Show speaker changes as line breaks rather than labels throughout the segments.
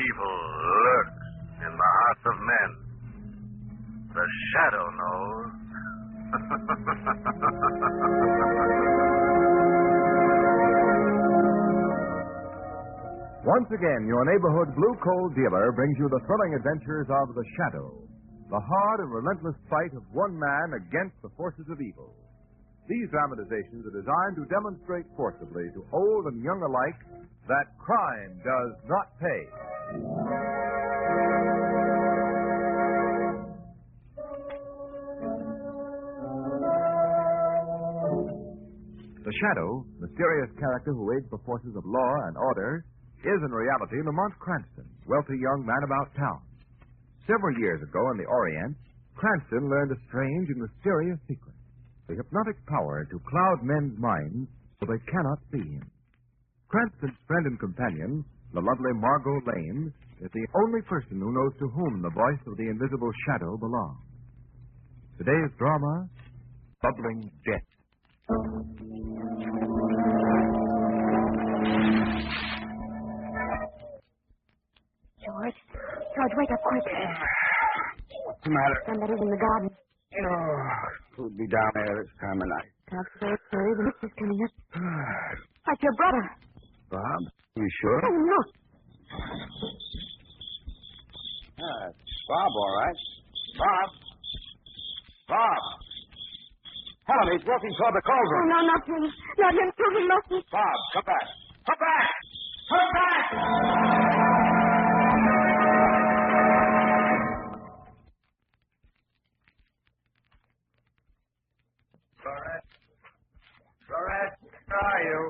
Evil lurks in the hearts of men. The shadow knows.
Once again, your neighborhood Blue Coal dealer brings you the thrilling adventures of The Shadow, the hard and relentless fight of one man against the forces of evil. These dramatizations are designed to demonstrate forcibly to old and young alike that crime does not pay. The Shadow, mysterious character who aids the forces of law and order, is in reality Lamont Cranston, wealthy young man about town. Several years ago in the Orient, Cranston learned a strange and mysterious secret, the hypnotic power to cloud men's minds so they cannot see him. Cranston's friend and companion, the lovely Margot Lane, is the only person who knows to whom the voice of the invisible shadow belongs. Today's drama, Bubbling Death.
George, wake up quick.
What's the matter?
Somebody's in the garden.
Oh, who'd be down there this time of night?
Upstairs, Terry. The mistress coming up. Like your brother.
Bob? You sure?
Oh, look.
It's Bob, all right. Bob? Bob! Helen, he's walking toward the cauldron.
Oh, no, not him. Not him, too. He mustn't.
Bob, come back. Come back! Come back!
Florette, where are you?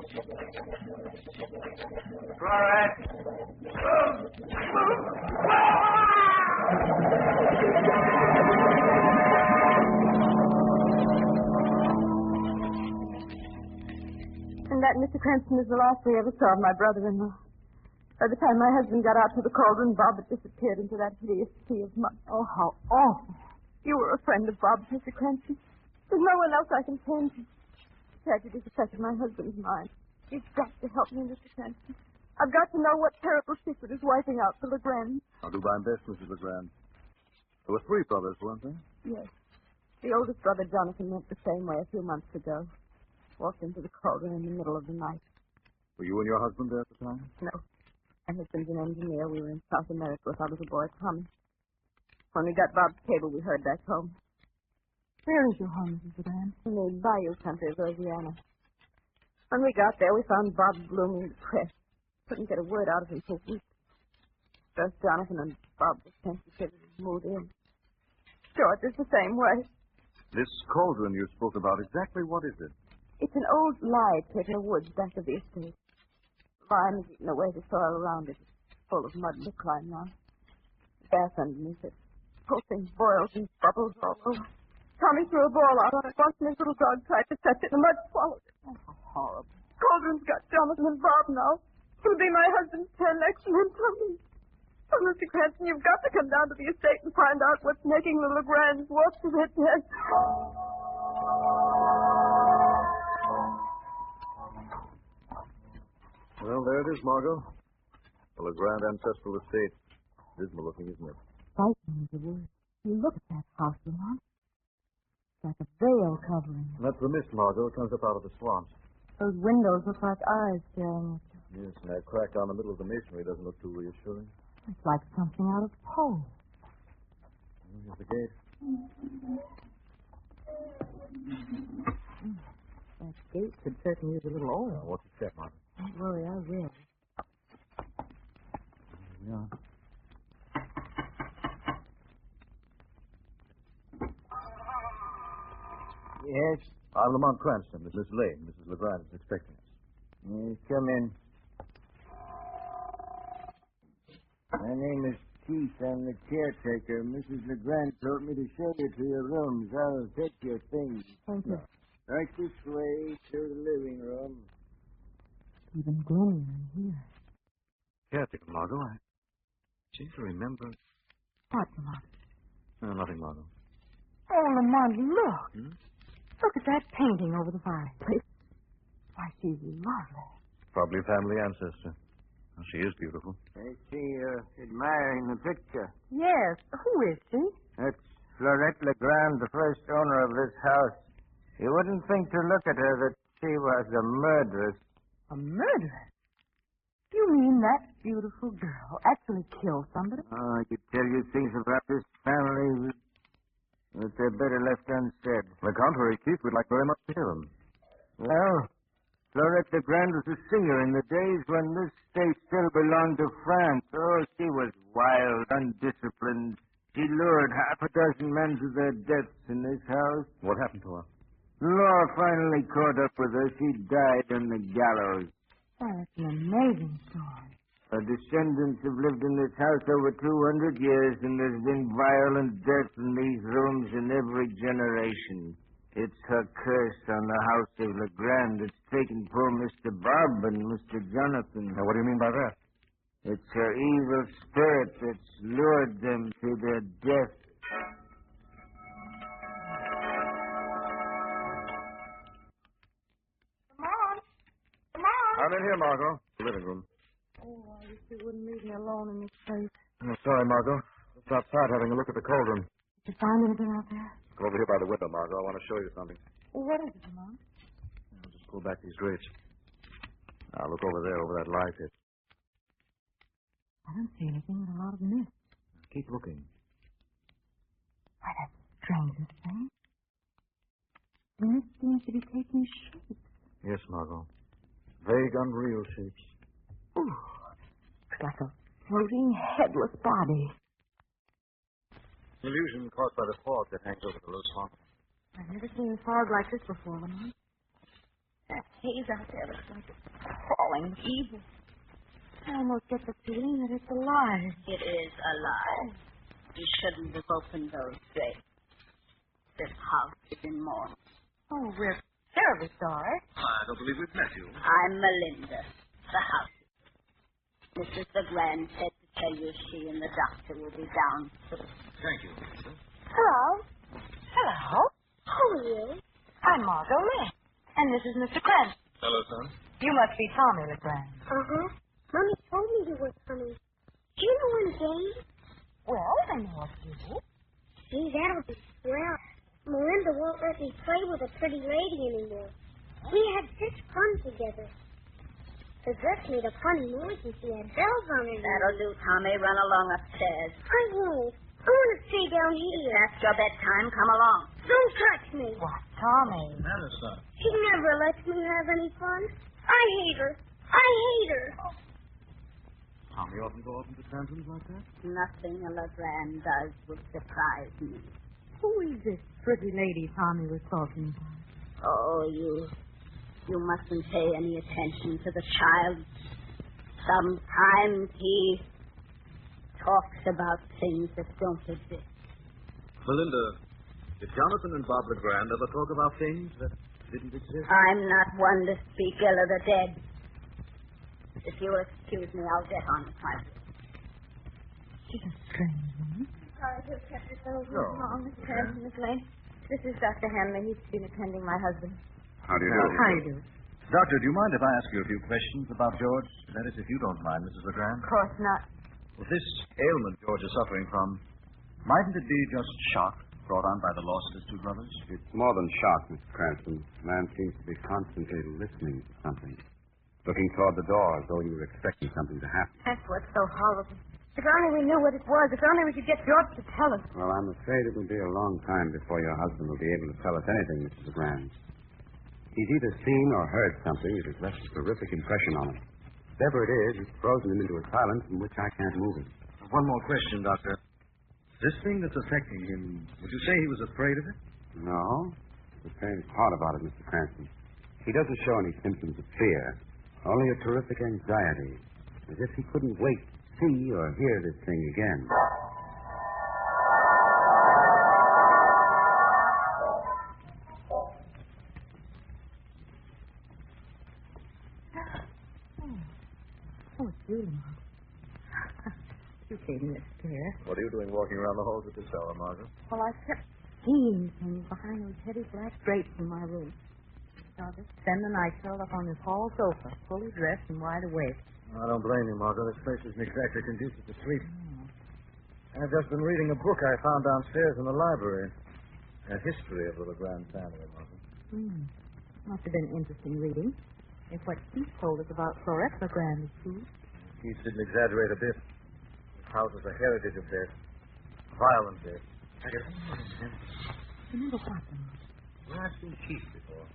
Florette!
And that, Mr. Cranston, is the last we ever saw of my brother-in-law. By the time my husband got out to the cauldron, Bob had disappeared into that hideous sea of mud. Oh, how awful. You were a friend of Bob's, Mr. Cranston. There's no one else I can turn to. Tragedy's affected my husband's mind. You've got to help me, Mr. Cranston. I've got to know what terrible secret is wiping out the Legrand.
I'll do my best, Mrs. Legrand. There were 3 brothers, weren't there?
Yes. The oldest brother, Jonathan, went the same way a few months ago. Walked into the cauldron in the middle of the night.
Were you and your husband there at the time?
No. My husband's an engineer. We were in South America with our little boy, Tommy. When we got Bob's cable, we heard back home. Where is your home, Mrs. Legrand? In the bayou country of Louisiana. When we got there, we found Bob gloomy and depressed. Couldn't get a word out of him for weeks. First Jonathan and Bob were sensitive and moved in. George is the same way.
This cauldron you spoke about, exactly what is it?
It's an old lye pit in the woods back of the estate. The lime has eaten away the soil around it. It's full of mud and decline now. The gas underneath it. Whole thing boils and bubbles all over. Tommy threw a ball out on it once, and his little dog tried to touch it, and the mud swallowed it. Oh, how horrible. Cauldron's got Jonathan and Bob now. It'll be my husband's turn next, and then Tommy. Oh, Mr. Cranston, you've got to come down to the estate and find out what's making the Legrands walk to their death.
Well, there it is, Margot. The Legrand ancestral estate. Dismal looking, isn't it?
Frightening is the word. You look at that house, Lamont. It's like a veil covering it.
That's the mist, Margot. It comes up out of the swamps.
Those windows look like eyes staring at you.
Yes, and that crack down the middle of the masonry doesn't look too reassuring.
It's like something out of Poe.
Here's the gate.
That gate could certainly use a little oil.
What's the check, Margot?
Don't worry, I will.
Yeah.
Yes?
I'm Lamont Cranston. This is Miss Lane. Mrs. Legrand is expecting us.
Yes, come in. My name is Keith. I'm the caretaker. Mrs. Legrand told me to show you to your rooms. I'll take your things.
Thank you.
Right this way to the living room.
Even gloomier in here.
Caretaker, Margot. I seem to remember.
What, Lamont?
No, nothing, Margot.
Oh, Lamont, look.
Hmm?
Look at that painting over the fireplace. Why, she's lovely.
Probably a family ancestor. Well, she is beautiful.
I see you're admiring the picture.
Yes. Who is she?
That's Florette Legrand, the first owner of this house. You wouldn't think to look at her that she was a murderess.
A murderer? You mean that beautiful girl actually killed somebody?
Oh, I could tell you things about this family, but they're better left unsaid.
On the contrary, Keith, we'd like very much to hear them.
Well, Florette Legrand was a singer in the days when this state still belonged to France. Oh, she was wild, undisciplined. She lured half a dozen men to their deaths in this house.
What happened to her?
The law finally caught up with her. She died on the gallows.
Oh, that's an amazing story.
Her descendants have lived in this house over 200 years, and there's been violent death in these rooms in every generation. It's her curse on the house of Legrand that's taken poor Mr. Bob and Mr. Jonathan.
Now, what do you mean by that?
It's her evil spirit that's lured them to their death.
I'm in here, Margot. The living room.
Oh, I wish you wouldn't leave me alone in this place.
Oh, sorry, Margot. Just outside having a look at the cold room.
Did you find anything out there?
Come over here by the window, Margot. I want to show you something.
Well, what is it, Lamont?
I'll just pull back these drapes. Now, look over there, over that light pit.
I don't see anything but a lot of mist.
Keep looking.
Why, that's the strangest thing. The mist seems to be taking shape.
Yes, Margot. Vague, unreal shapes.
Ooh, it's like a floating, headless body.
Illusion caused by the fog that hangs over the low swamp.
I've never seen a fog like this before, Lamont. That haze out there looks like it's crawling with evil. I almost get the feeling that it's alive.
It is alive. You shouldn't have opened those gates. This house is in mourning.
Oh, we're terribly sorry.
I don't believe we've met you.
I'm Melinda, the house. Mrs. Legrand said to tell you she and the doctor will be down soon.
Thank you, Lisa.
Hello. Hello.
Who are you?
I'm Margot Lynn. And this is Mr. Grant.
Hello, son.
You must be Tommy LeGrand.
Uh-huh. Mommy told me you were coming. Do you know any game?
Well, I know a few.
Gee, that'll be swell. Melinda won't let me play with a pretty lady anymore. We had such fun together. The dress made a funny noise and she had bells on her. That'll do, Tommy. Run along upstairs. I won't. I want to stay down here. That's your bedtime. Come along. Don't touch me.
What, Tommy?
Manners, son.
She never lets me have any fun. I hate her. I hate her.
Tommy often go off into tantrums like that?
Nothing a Legrand does would surprise me.
Who is this pretty lady Tommy was talking about?
Oh, you mustn't pay any attention to the child. Sometimes he talks about things that don't exist.
Melinda, did Jonathan and Bob LeGrand ever talk about things that didn't exist?
I'm not one to speak ill of the dead. If you'll excuse me, I'll get on with my business.
She's a strange woman.
Sorry to have kept you so
long, Miss Hanson, Miss Lane. This is Dr. Hanley. He's been attending my husband.
How do you
How
do?
do you do?
Doctor, do you mind if I ask you a few questions about George? That is, if you don't mind, Mrs. LeGrand.
Of course not.
Well, this ailment George is suffering from, mightn't it be just shock brought on by the loss of his two brothers?
It's more than shock, Mr. Cranston. The man seems to be constantly listening to something. Looking toward the door as though he were expecting something to happen.
That's what's so horrible. If only we knew what it was. If only we could get George to tell us.
Well, I'm afraid it will be a long time before your husband will be able to tell us anything, Mrs. LeGrand. He's either seen or heard something that has left a terrific impression on him. Whatever it is, it's frozen him into a silence from which I can't move him.
One more question, Doctor. This thing that's affecting him, would you say he was afraid of it?
No. The strange part about it, Mr. Cranston, he doesn't show any symptoms of fear, only a terrific anxiety, as if he couldn't wait to see or hear this thing again.
Oh, it's you, Margot. You gave me a scare.
What are you doing walking around the halls at this hour, Margaret?
Well, I kept seeing things behind those heavy black drapes in my room.
I'll just spend the night curled up on this hall sofa, fully dressed and wide awake.
I don't blame you, Margot. This place isn't exactly conducive to sleep. I've just been reading a book I found downstairs in the library. A history of the LeGrand family, Margot.
Must have been interesting reading. If what Keith told us about Florette LeGrand is true.
Keith didn't exaggerate a bit. This house is a heritage of death. Violent death.
Remember what, then?
Well, I've seen Keith before.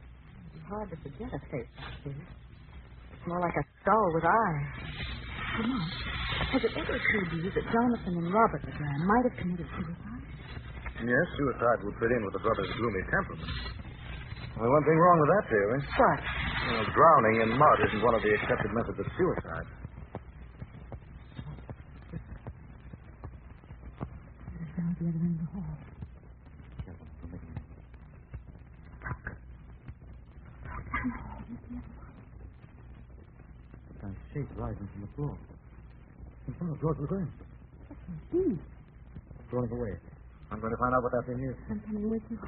It's hard to forget a face like this. It's more like a skull with eyes. Lamont, has it ever occurred to you that Jonathan and Robert LeGrand might have committed suicide?
Yes, suicide would fit in with the brother's gloomy temperament. Only one thing wrong with that theory.
What?
Drowning in mud isn't one of the accepted methods of suicide.
There's down at the other end of the hall.
Some shape rising from the floor. In front of George LeGrand.
Keith.
Rolling away. I'm going to find out what that thing is.
I'm coming with you.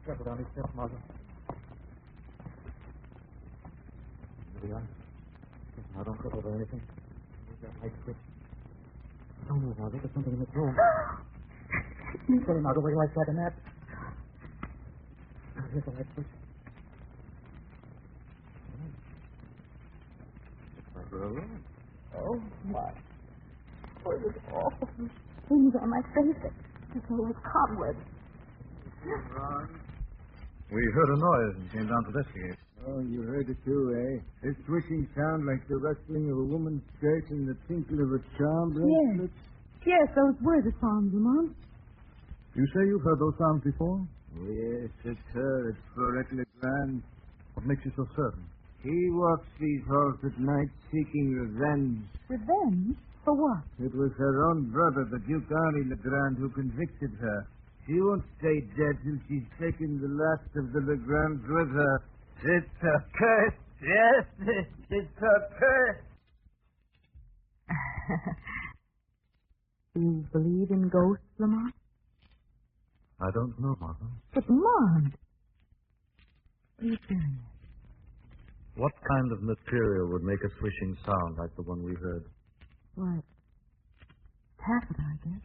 Careful down these steps, Margot. Here we are. Now, don't trip over anything. Use that light switch. Don't move, Margot. There's something in this room. Sorry, Margot. Where do I strike a match? Here's the light switch. Looks like we're alone.
Oh, my. Oh, it was awful. Things on my face. It's all like cobwebs.
We heard a noise and came down to investigate.
Oh, you heard it too, eh? A swishing sound like the rustling of a woman's skirt and the tinkle of a charm bracelet?
Yes, those were the sounds, Lamont.
You say you've heard those sounds before?
Oh, yes, it's her. It's Florette LeGrand.
What makes you so certain?
He walks these halls at night seeking revenge.
Revenge? For what?
It was her own brother, the Duke Henri LeGrand, who convicted her. She won't stay dead till she's taken the last of the LeGrands with her. It's a curse. Yes, it's a curse.
Do you believe in ghosts, Lamont?
I don't know, Martha.
But, Lamont. What are you doing?
What kind of material would make a swishing sound like the one we heard?
What? Taffeta, I guess.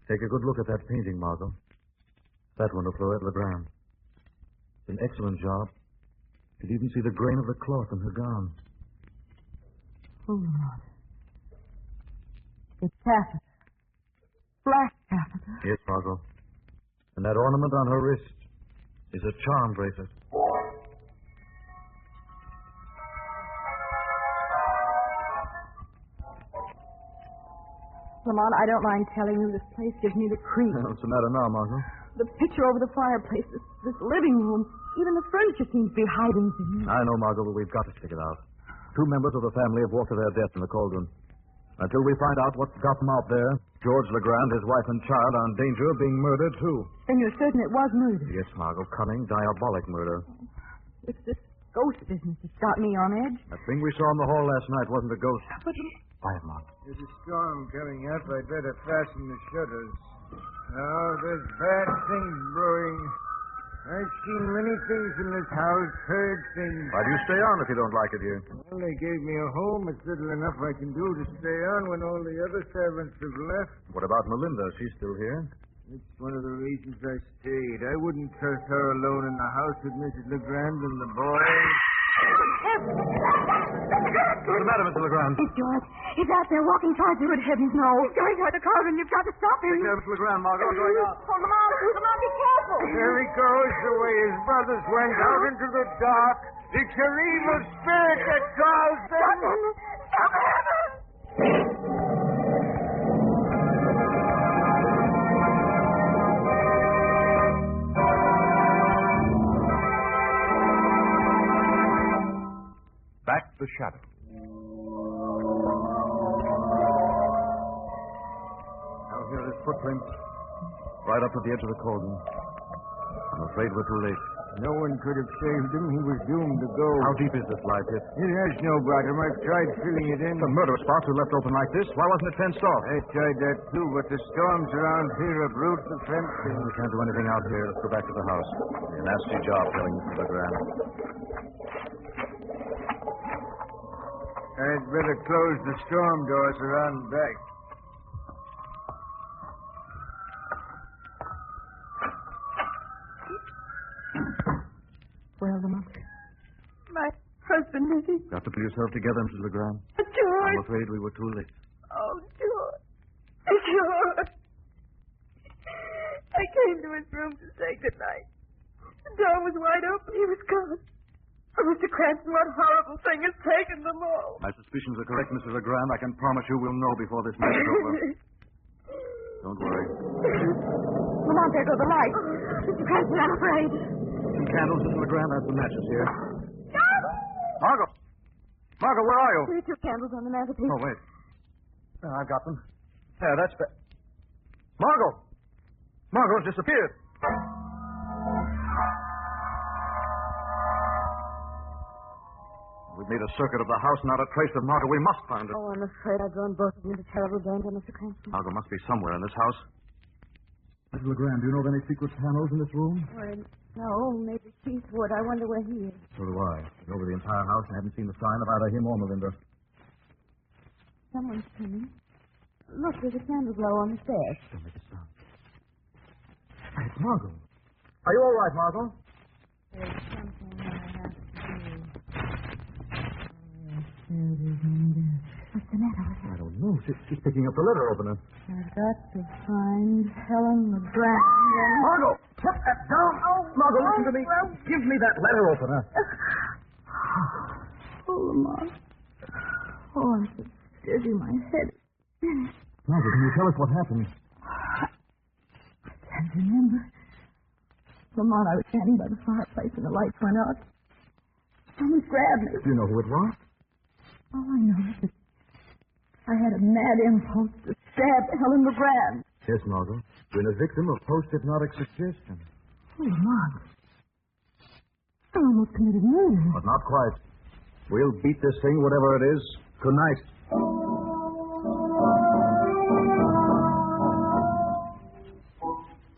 Take a good look at that painting, Margot. That one of Florette LeGrand. It's an excellent job. You can even see the grain of the cloth in her gown.
Oh, Lord. It's taffeta. Black taffeta.
Yes, Margot. And that ornament on her wrist is a charm bracelet.
Lamont, I don't mind telling you this place gives me the creeps.
What's the matter now, Margot?
The picture over the fireplace, this living room, even the furniture seems to be hiding things.
I know, Margot, but we've got to stick it out. 2 members of the family have walked to their death in the cauldron. Until we find out what got them out there, George LeGrand, his wife and child, are in danger of being murdered, too.
Then you're certain it was murder?
Yes, Margot. Cunning, diabolic murder.
It's this ghost business that's got me on edge.
That thing we saw in the hall last night wasn't a ghost.
But...
Quiet, Margot.
There's a storm coming up. I'd better fasten the shutters. Oh, there's bad things brewing. I've seen many things in this house, heard things.
Why do you stay on if you don't like it here?
Well, they gave me a home. It's little enough I can do to stay on when all the other servants have left.
What about Melinda? She's still here?
It's one of the reasons I stayed. I wouldn't trust her alone in the house with Mrs. LeGrand and the boys.
What's the matter, Mr. LeGrand?
It's George. He's out there walking towards you. Good heavens, no. He's going toward the cauldron. You've got to stop him.
Take care, Mr. LeGrand, Margot. I'm going out.
Oh, Lamont, be careful.
There he goes, the way his brothers went out into the dark. It's your evil spirit that calls them.
Stop him.
Back the shadow.
Now here are his footprints. Right up to the edge of the cauldron. I'm afraid we're too late.
No one could have saved him. He was doomed to go.
How deep is this live pit?
It has no bottom. I've tried filling it in.
The murder spots are left open like this. Why wasn't it fenced off?
I tried that too, but the storms around here uproot the fencing.
We can't do anything out here. Let's go back to the house. A nasty job filling Mr. LeGrand.
I'd better close the storm doors around back.
Well, Lamont?
My husband, is he?
Got to pull yourself together, Mrs. LeGrand.
George.
I'm afraid we were too late.
Oh, George. George. I came to his room to say goodnight. The door was wide open. He was gone. Oh, Mr. Cranston, what horrible thing has taken them all?
My suspicions are correct, Mrs. LeGrand. I can promise you we'll know before this night is over. Don't worry.
Lamont, there go the lights.
Mr. Cranston, I'm afraid.
Some candles, Mrs. LeGrand. I have some matches here. Margot! Margot, where are you?
There are 2 candles on the mantelpiece.
Oh, wait. I've got them. There, that's better. Margot! Margot's disappeared. We've made a circuit of the house, not a trace of Margot. We must find her.
Oh, I'm afraid I've drawn both of you into terrible danger, Mr. Cranston.
Margot must be somewhere in this house. Mrs. LeGrand, do you know of any secret panels in this room?
Well, no, maybe Keith would. I wonder where he is.
So do I. Been over the entire house and haven't seen the sign of either him or Melinda.
Someone's coming. Look, there's a candle glow on the stairs.
Don't make a sound. Hey, it's Margot. Are you all right, Margot?
There's something I have to do. What's the matter with her?
I don't know. She's picking up the letter opener.
I've got to find Helen LeGrand.
Margot! Put that down! Oh, Margot, listen to me. Give me that letter opener.
Oh, Lamont. Oh, I'm so dizzy. My head is spinning.
Margot, can you tell us what happened?
I can't remember. Lamont, I was standing by the fireplace and the lights went out. Someone grabbed me.
Do you know who it was?
All I know is that I had a mad impulse to stab Helen LeGrand.
Yes, Margot. Been a victim of post-hypnotic suggestion.
Oh, Lamont. I almost committed murder.
But not quite. We'll beat this thing, whatever it is, tonight.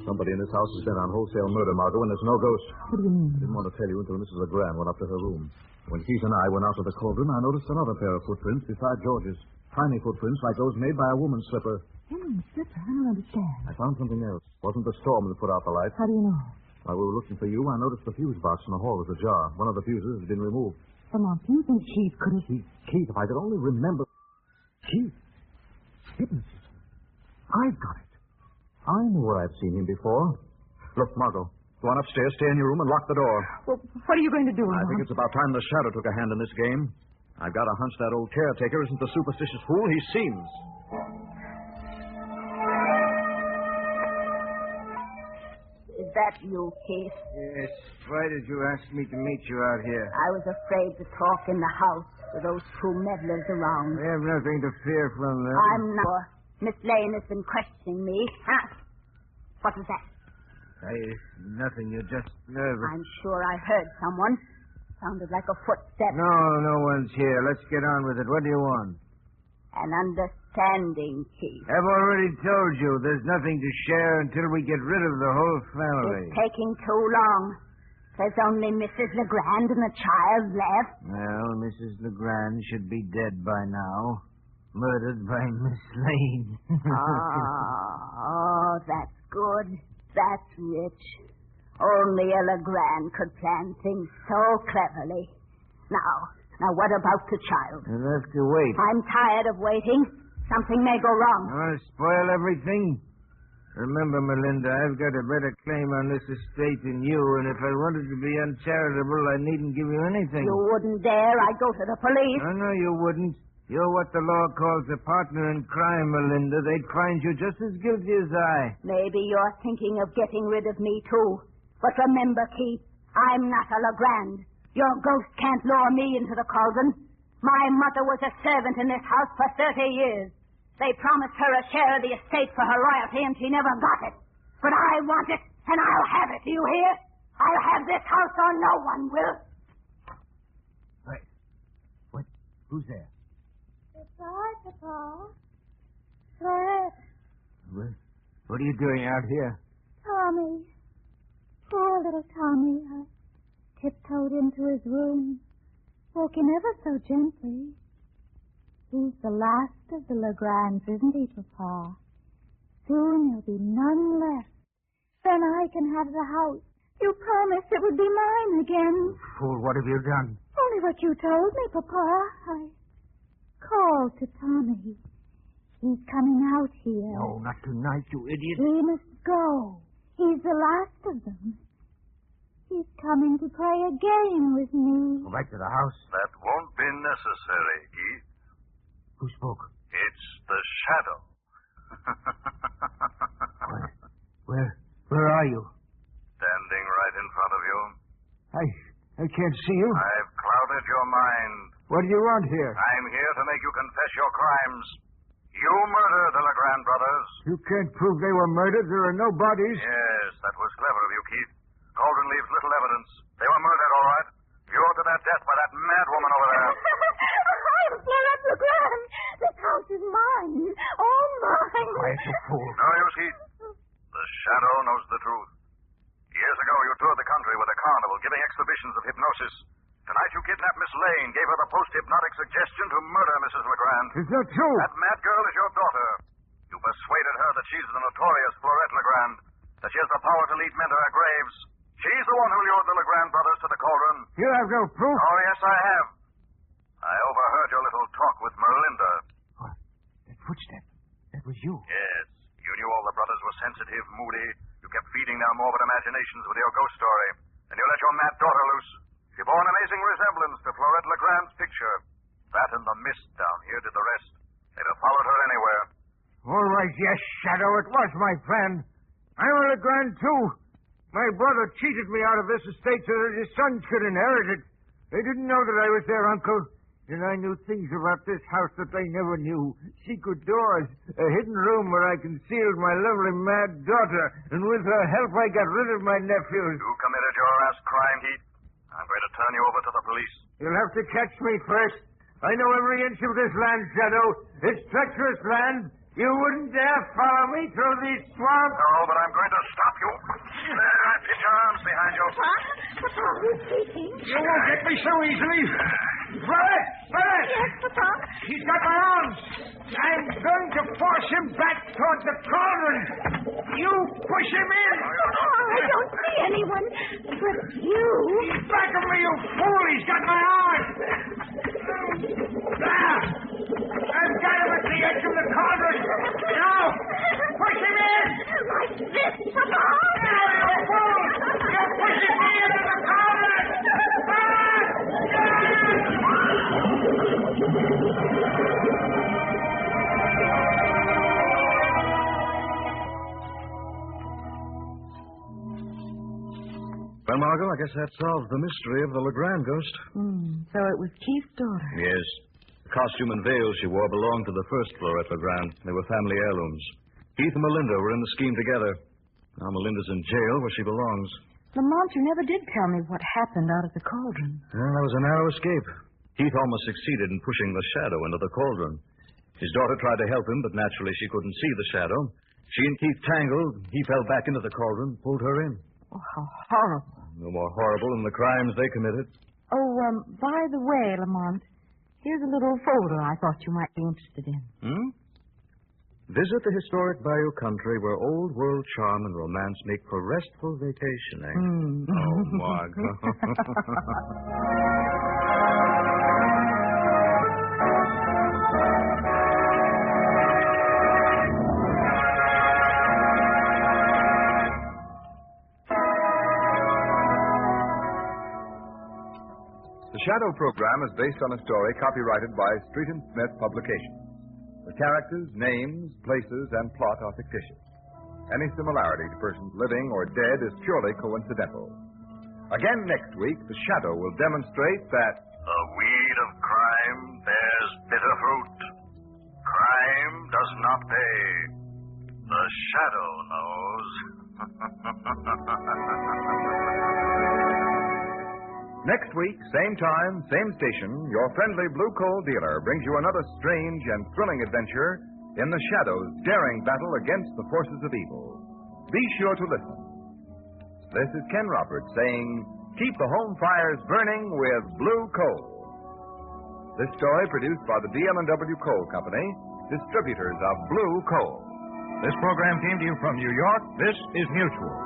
Somebody in this house is bent on wholesale murder, Margot, and there's no ghost.
What do you mean?
I didn't want to tell you until Mrs. LeGrand went up to her room. When Keith and I went out to the cauldron, I noticed another pair of footprints beside George's. Tiny footprints like those made by a woman's slipper.
Helen's slipper? I don't understand.
I found something else. Wasn't the storm that put out the lights.
How do you know?
While we were looking for you, I noticed the fuse box in the hall was ajar. One of the fuses had been removed.
Lamont, do you think Keith could have...
Keith, if I could only remember... Keith. Hypnotism. I've got it. I know where I've seen him before. Look, Margot, go on upstairs, stay in your room, and lock the door.
Well, what are you going to do,
I
Lamont?
think it's about time the Shadow took a hand in this game. I've got a hunch that old caretaker isn't the superstitious fool he seems.
Is that you, Keith?
Yes. Why did you ask me to meet you out here?
I was afraid to talk in the house with those 2 meddlers around.
We have nothing to fear from them.
I'm not. Miss Lane has been questioning me. Huh? What was that?
Nothing. You're just nervous.
I'm sure I heard someone. Sounded like a footstep.
No one's here. Let's get on with it. What do you want?
An understanding, Keith.
I've already told you there's nothing to share until we get rid of the whole family.
It's taking too long. There's only Mrs. LeGrand and the child left.
Well, Mrs. LeGrand should be dead by now. Murdered by Miss Lane.
Oh, that's good. That's rich. Only a LeGrand could plan things so cleverly. Now, what about the child?
You'll have to wait.
I'm tired of waiting. Something may go wrong.
You want to spoil everything? Remember, Melinda, I've got a better claim on this estate than you, and if I wanted to be uncharitable, I needn't give you anything.
You wouldn't dare. I'd go to the police.
No, you wouldn't. You're what the law calls a partner in crime, Melinda. They'd find you just as guilty as I.
Maybe you're thinking of getting rid of me, too. But remember, Keith, I'm not a LeGrand. Your ghost can't lure me into the cauldron. My mother was a servant in this house for 30 years. They promised her a share of the estate for her royalty, and she never got it. But I want it, and I'll have it. Do you hear? I'll have this house or no one will.
Wait. What? Who's there?
Goodbye, Papa. Florette.
What are you doing out here?
Tommy. Poor little Tommy. I tiptoed into his room, woke him ever so gently. He's the last of the Legrands, isn't he, Papa? Soon there'll be none left. Then I can have the house. You promised it would be mine again.
Fool, what have you done?
Only what you told me, Papa. I called to Tommy. He's coming out here.
No, not tonight, you idiot.
He must go. He's the last of them. He's coming to play a game with me.
Go back to the house.
That won't be necessary, Keith.
Who spoke?
It's the shadow.
Where are you?
Standing right in front of you.
I can't see you.
I've clouded your mind.
What do you want here?
I'm here to make you confess your crimes. You murdered the Legrand brothers.
You can't prove they were murdered. There are no bodies.
Yes, that was clever of you, Keith. Cauldron leaves little evidence. They were murdered, all right. Lured to that death by that mad woman over there.
I'm Florette Legrand. This house is mine. All mine.
Quiet, you fool.
No use, Keith. The shadow knows the truth. Years ago, you toured the country with a carnival, giving exhibitions of hypnosis. Tonight, you kidnapped Miss Lane, gave her the post-hypnotic suggestion to murder Mrs. Legrand.
Is that true?
That mad girl is your daughter. You persuaded her that she's the notorious Florette Legrand, that she has the power to lead men to their graves. She's the one who lured the Legrand brothers to the cauldron.
You have no proof?
Oh, yes, I have. I overheard your little talk with Melinda.
What? That footstep. That was you.
Yes. You knew all the brothers were sensitive, moody. You kept feeding their morbid imaginations with your ghost story. And you let your mad daughter loose. She bore an amazing resemblance to Florette Legrand's picture. That and the mist down here did the rest. They'd have followed her anywhere.
All right, yes, Shadow, it was my plan. I'm a Legrand, too. My brother cheated me out of this estate so that his son could inherit it. They didn't know that I was their uncle. And I knew things about this house that they never knew. Secret doors, a hidden room where I concealed my lovely mad daughter. And with her help, I got rid of my nephews.
You committed your last crime, Heath. I'm going to turn you over to the police.
You'll have to catch me first. I know every inch of this land, Shadow. It's treacherous land. You wouldn't dare follow me through these swamps.
No, but I'm going to stop you. There, put your arms behind you.
Papa, who's speaking?
You won't get me so easily. Florette! Florette!
Yes, Papa.
He's got my arms. I'm going to force him back toward the cauldron. You push him in.
Oh, I don't see anyone but you.
Back of me, you fool. He's got my arms. There. I've got him at the edge of the cauldron. Now, push him in.
Like this, Papa.
Now, you fool. You're pushing me into the cauldron.
Well, Margot, I guess that solves the mystery of the Legrand ghost.
So it was Keith's daughter.
Yes. The costume and veil she wore belonged to the first Florette Legrand. They were family heirlooms. Keith and Melinda were in the scheme together. Now Melinda's in jail where she belongs.
Lamont, you never did tell me what happened out at the cauldron.
Well, that was a narrow escape. Keith almost succeeded in pushing the shadow into the cauldron. His daughter tried to help him, but naturally she couldn't see the shadow. She and Keith tangled. He fell back into the cauldron, pulled her in.
Oh, how horrible.
No more horrible than the crimes they committed.
Oh, by the way, Lamont, here's a little folder I thought you might be interested in.
Visit the historic Bayou country where old world charm and romance make for restful vacationing. Oh, Margot. The Shadow program is based on a story copyrighted by Street and Smith Publications. The characters, names, places, and plot are fictitious. Any similarity to persons living or dead is purely coincidental. Again next week, the Shadow will demonstrate that
the weed of crime bears bitter fruit. Crime does not pay. The Shadow knows.
Next week, same time, same station, your friendly Blue Coal dealer brings you another strange and thrilling adventure in the Shadow's daring battle against the forces of evil. Be sure to listen. This is Ken Roberts saying, keep the home fires burning with Blue Coal. This story produced by the DM&W Coal Company, distributors of Blue Coal.
This program came to you from New York. This is Mutual.